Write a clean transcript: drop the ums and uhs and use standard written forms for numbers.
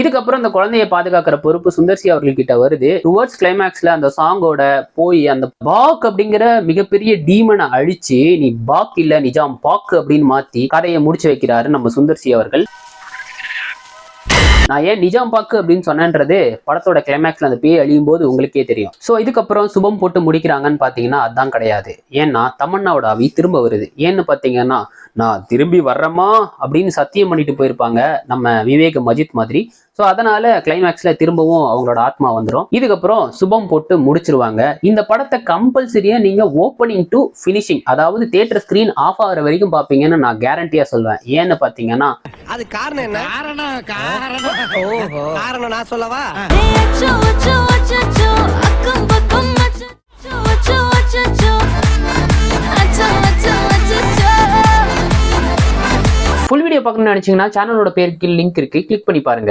இதுக்கப்புறம் அந்த குழந்தைய பாதுகாக்கிற பொறுப்பு சுந்தர்சி அவர்கள்கிட்ட வருது. டுவர்ட்ஸ் கிளைமேக்ஸ்ல அந்த சாங்கோட போய் அந்த பாக் அப்படிங்கிற மிகப்பெரிய டீமனை அழிச்சு நீ பாக் இல்ல நிஜாம் பாக் அப்படின்னு மாத்தி கதையை முடிச்சு வைக்கிறாரு நம்ம சுந்தர்சி அவர்கள். நான் ஏன் நிஜாம் பாக்கு அப்படின்னு சொன்னேன்றது படத்தோட கிளைமேக்ஸ்ல அந்த பேய் அழியும் போது உங்களுக்கே தெரியும். ஸோ இதுக்கப்புறம் சுபம் போட்டு முடிக்கிறாங்கன்னு பாத்தீங்கன்னா அதான் கிடையாது. ஏன்னா தமன்னாவோட ஆவி திரும்ப வருது. ஏன்னு பாத்தீங்கன்னா நான் திரும்பி வர்றேமா அப்படின்னு சத்தியம் பண்ணிட்டு போயிருப்பாங்க நம்ம விவேக் மஜித் மாதிரி. ஸோ அதனால கிளைமேக்ஸ்ல திரும்பவும் அவங்களோட ஆத்மா வந்துடும். இதுக்கப்புறம் சுபம் போட்டு முடிச்சிருவாங்க. இந்த படத்தை கம்பல்சரியா நீங்க ஓப்பனிங் டு பினிஷிங், அதாவது தியேட்டர் ஸ்கிரீன் ஆஃப் ஆகிற வரைக்கும் பாப்பீங்கன்னு நான் கேரண்டியா சொல்வேன். ஏன்னு பாத்தீங்கன்னா அது காரணம் என்ன? காரணம் நான் சொல்லவா? ஃபுல் வீடியோ பார்க்கணும்னு நினைச்சீங்கன்னா சேனலோட பேருக்கு லிங்க் இருக்கு, கிளிக் பண்ணி பாருங்க.